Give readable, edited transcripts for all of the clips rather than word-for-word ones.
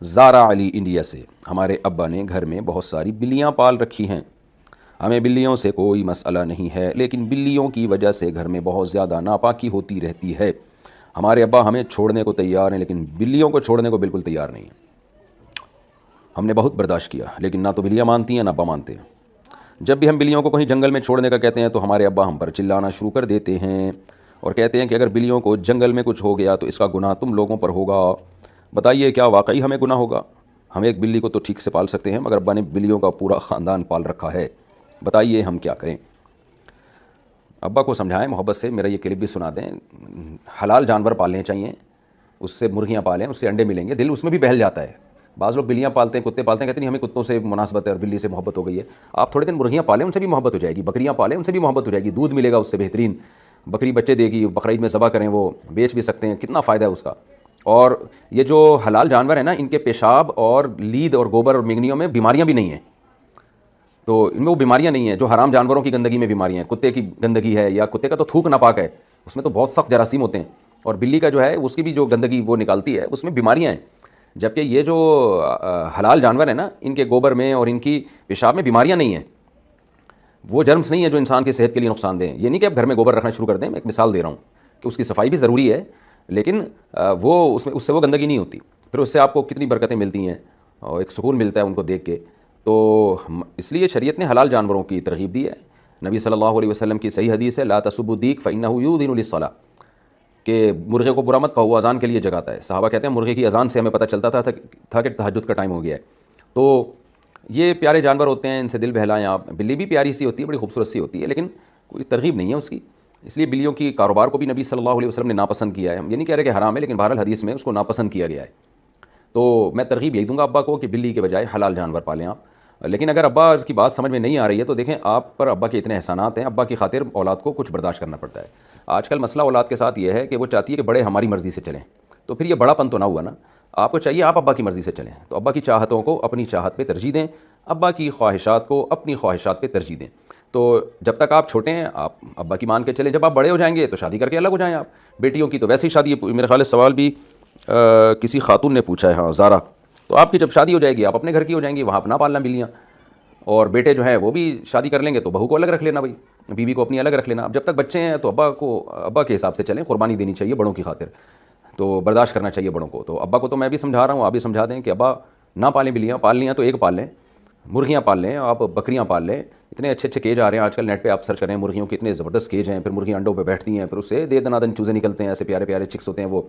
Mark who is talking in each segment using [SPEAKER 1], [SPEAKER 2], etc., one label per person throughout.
[SPEAKER 1] زارا علی India سے، ہمارے ابا نے گھر میں بہت ساری بلیاں پال رکھی ہیں، ہمیں بلیوں سے کوئی مسئلہ نہیں ہے، لیکن بلیوں کی وجہ سے گھر میں بہت زیادہ ناپاکی ہوتی رہتی ہے۔ ہمارے ابا ہمیں چھوڑنے کو تیار ہیں لیکن بلیوں کو چھوڑنے کو بالکل تیار نہیں ہیں۔ ہم نے بہت برداشت کیا لیکن نہ تو بلیاں مانتی ہیں نہ ابا مانتے ہیں۔ جب بھی ہم بلیوں کو کہیں جنگل میں چھوڑنے کا کہتے ہیں تو ہمارے ابا ہم پر چلانا شروع کر دیتے ہیں اور کہتے ہیں کہ اگر بلیوں کو جنگل میں کچھ ہو گیا تو اس کا گناہ تم لوگوں پر ہوگا۔ بتائیے کیا واقعی ہمیں گناہ ہوگا؟ ہم ایک بلی کو تو ٹھیک سے پال سکتے ہیں مگر ابا نے بلیوں کا پورا خاندان پال رکھا ہے، بتائیے ہم کیا کریں؟ ابا کو سمجھائیں محبت سے، میرا یہ کلپ بھی سنا دیں، حلال جانور پالنے چاہیے، اس سے مرغیاں پالیں، اس سے انڈے ملیں گے، دل اس میں بھی بہل جاتا ہے۔ بعض لوگ بلیاں پالتے ہیں، کتے پالتے ہیں، کہتے ہیں ہمیں کتوں سے مناسبت ہے اور بلی سے محبت ہو گئی ہے۔ آپ تھوڑے دن مرغیاں پالیں، ان سے بھی محبت ہو جائے گی، بکریاں پالیں، ان سے بھی محبت ہو جائے گی، دودھ ملے گا اس سے بہترین، بکری بچے دے گی، بقرعید میں ذبح کریں، وہ بیچ بھی سکتے ہیں، کتنا فائدہ ہے اس کا۔ اور یہ جو حلال جانور ہیں نا، ان کے پیشاب اور لید اور گوبر اور مینگنیوں میں بیماریاں بھی نہیں ہیں، تو ان میں وہ بیماریاں نہیں ہیں جو حرام جانوروں کی گندگی میں بیماریاں ہیں۔ کتے کی گندگی ہے یا کتے کا تو تھوک ناپاک ہے، اس میں تو بہت سخت جراثیم ہوتے ہیں، اور بلی کا جو ہے اس کی بھی جو گندگی وہ نکالتی ہے اس میں بیماریاں ہیں، جبکہ یہ جو حلال جانور ہیں نا، ان کے گوبر میں اور ان کی پیشاب میں بیماریاں نہیں ہیں، وہ جرمس نہیں ہیں جو انسان کی صحت کے لیے نقصان دیں۔ یہ نہیں کہ اب گھر میں گوبر رکھنا شروع کر دیں، میں ایک مثال دے رہا ہوں کہ اس کی صفائی بھی ضروری ہے، لیکن وہ اس سے وہ گندگی نہیں ہوتی، پھر اس سے آپ کو کتنی برکتیں ملتی ہیں اور ایک سکون ملتا ہے ان کو دیکھ کے۔ تو اس لیے شریعت نے حلال جانوروں کی ترغیب دی ہے۔ نبی صلی اللہ علیہ وسلم کی صحیح حدیث ہے، لا تسبوا الدیک فإنہ یؤذن للصلاۃ، کہ مرغے کو برا مت کہو، وہ اذان کے لیے جگاتا ہے۔ صحابہ کہتے ہیں مرغے کی اذان سے ہمیں پتہ چلتا تھا کہ تہجد کا ٹائم ہو گیا ہے۔ تو یہ پیارے جانور ہوتے ہیں، ان سے دل بہلائیں آپ۔ بلی بھی پیاری سی ہوتی ہے، بڑی خوبصورت سی ہوتی ہے، لیکن کوئی ترغیب نہیں ہے اس کی۔ اس لیے بلیوں کی کاروبار کو بھی نبی صلی اللہ علیہ وسلم نے ناپسند کیا ہے۔ ہم یہ نہیں کہہ رہے کہ حرام ہے، لیکن بہرحال حدیث میں اس کو ناپسند کیا گیا ہے۔ تو میں ترغیب یہی دوں گا ابا کو کہ بلی کے بجائے حلال جانور پالیں آپ۔ لیکن اگر ابا اس کی بات سمجھ میں نہیں آ رہی ہے تو دیکھیں، آپ پر ابا کے اتنے احسانات ہیں، ابا کی خاطر اولاد کو کچھ برداشت کرنا پڑتا ہے۔ آج کل مسئلہ اولاد کے ساتھ یہ ہے کہ وہ چاہتی ہے کہ بڑے ہماری مرضی سے چلیں، تو پھر یہ بڑا پن تو نہ ہوا نا۔ آپ کو چاہیے آپ ابا کی مرضی سے چلیں، تو ابا کی چاہتوں کو اپنی چاہت پہ ترجیح دیں، ابا کی خواہشات کو اپنی خواہشات پہ ترجیح دیں۔ تو جب تک آپ چھوٹے ہیں آپ ابا کی مان کے چلیں، جب آپ بڑے ہو جائیں گے تو شادی کر کے الگ ہو جائیں آپ۔ بیٹیوں کی تو ویسے ہی شادی، میرے خیال ہے سوال بھی کسی خاتون نے پوچھا ہے، ہاں زارا، تو آپ کی جب شادی ہو جائے گی آپ اپنے گھر کی ہو جائیں گی، وہاں اپنا پالنا بلیاں، اور بیٹے جو ہیں وہ بھی شادی کر لیں گے تو بہو کو الگ رکھ لینا، بھائی بیوی کو اپنی الگ رکھ لینا۔ اب جب تک بچے ہیں تو ابا کے حساب سے چلیں، قربانی دینی چاہیے بڑوں کی خاطر، تو برداشت کرنا چاہیے بڑوں کو۔ تو ابا کو تو میں بھی سمجھا رہا ہوں، آپ بھی سمجھا دیں کہ ابا نہ پالیں بلیاں، پالنی ہیں تو ایک پال لیں، مرغیاں پال لیں، آپ بکریاں پال لیں۔ اتنے اچھے اچھے کیج آ رہے ہیں آج کل، نیٹ پہ آپ سرچ کریں مرغیوں کے اتنے زبردست کیج ہیں، پھر مرغیاں انڈوں پہ بیٹھتی ہیں، پھر اس سے دے دنادن چوزے نکلتے ہیں، ایسے پیارے پیارے چکس ہوتے ہیں، وہ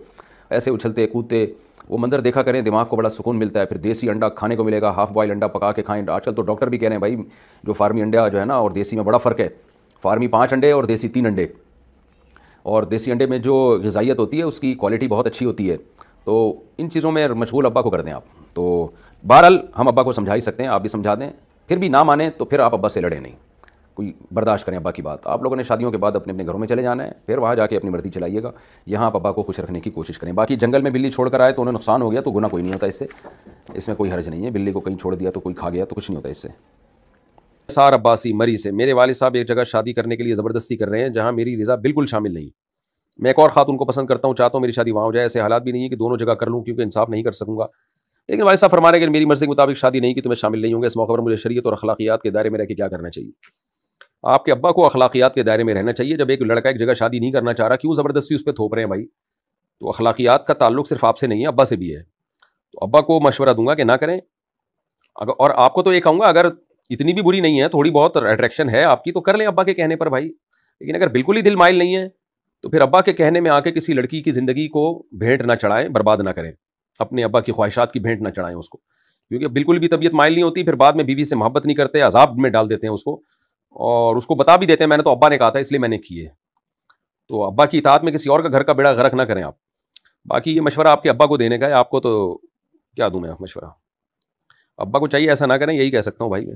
[SPEAKER 1] ایسے اچھلتے کودتے، وہ منظر دیکھا کریں، دماغ کو بڑا سکون ملتا ہے۔ پھر دیسی انڈا کھانے کو ملے گا، ہاف بوائل انڈا پکا کے کھائیں۔ آج کل تو ڈاکٹر بھی کہہ رہے ہیں بھائی جو فارمی انڈا جو ہے نا اور دیسی میں بڑا فرق ہے، فارمی 5 انڈے اور دیسی 3 انڈے، اور دیسی انڈے میں جو غذائیت ہوتی ہے اس کی کوالٹی بہت اچھی ہوتی ہے۔ تو ان چیزوں میں مشغول ابا کو کر دیں آپ۔ تو بہرحال ہم ابا کو سمجھا ہی سکتے ہیں، آپ بھی سمجھا دیں، پھر بھی نہ مانیں تو پھر آپ ابا سے لڑیں نہیں، کوئی برداشت کریں ابا کی بات۔ آپ لوگوں نے شادیوں کے بعد اپنے اپنے گھروں میں چلے جانا ہے، پھر وہاں جا کے اپنی مرضی چلائیے گا، یہاں آپ ابا کو خوش رکھنے کی کوشش کریں۔ باقی جنگل میں بلی چھوڑ کر آئے تو انہیں نقصان ہو گیا تو گناہ کوئی نہیں ہوتا اس میں کوئی حرج نہیں ہے۔ بلی کو کہیں چھوڑ دیا تو کوئی کھا گیا تو کچھ نہیں ہوتا اس سے۔ سار عباسی مری سے، میرے والد صاحب ایک جگہ شادی کرنے کے لیے زبردستی کر رہے ہیں جہاں میری رضا بالکل شامل نہیں، میں ایک اور خاتون کو پسند کرتا ہوں، چاہتا ہوں میری شادی وہاں ہو جائے، ایسے حالات بھی نہیں ہے کہ دونوں جگہ کر لوں کیونکہ انصاف نہیں کر سکوں گا، لیکن والد صاحب فرما رہے ہیں کہ میری مرضی کے مطابق شادی نہیں کی تو میں شامل نہیں ہوں گا، اس موقع پر مجھے شریعت اور اخلاقیات کے دائرے میں رہ کے کیا کرنا چاہیے؟ آپ کے ابا کو اخلاقیات کے دائرے میں رہنا چاہیے۔ جب ایک لڑکا ایک جگہ شادی نہیں کرنا چاہ رہا، کیوں زبردستی اس پہ تھوپ رہے ہیں بھائی؟ تو اخلاقیات کا تعلق صرف آپ سے نہیں ہے، ابا سے بھی ہے، تو ابا کو مشورہ دوں گا کہ نہ کریں۔ اور آپ کو تو یہ کہوں گا اگر اتنی بھی بری نہیں ہے، تھوڑی بہت اٹریکشن ہے آپ کی تو کر لیں ابا کے کہنے پر بھائی، لیکن اگر بالکل ہی دل مائل نہیں ہے تو پھر ابا کے کہنے میں آ کے کسی لڑکی کی زندگی کو بھینٹ نہ چڑھائیں، برباد نہ کریں، اپنے ابا کی خواہشات کی بھینٹ نہ چڑھائیں اس کو، کیونکہ بالکل بھی طبیعت مائل نہیں ہوتی، پھر بعد میں بیوی سے محبت نہیں کرتے، عذاب میں ڈال دیتے ہیں اس کو، اور اس کو بتا بھی دیتے ہیں میں نے تو ابا نے کہا تھا اس لیے میں نے کیے۔ تو ابا کی اطاعت میں کسی اور کا گھر کا بیڑا غرق نہ کریں آپ۔ باقی یہ مشورہ آپ کے ابا کو دینے کا ہے، آپ کو تو کیا دوں میں مشورہ، ابا کو چاہیے ایسا نہ کریں، یہی کہہ سکتا ہوں بھائی میں۔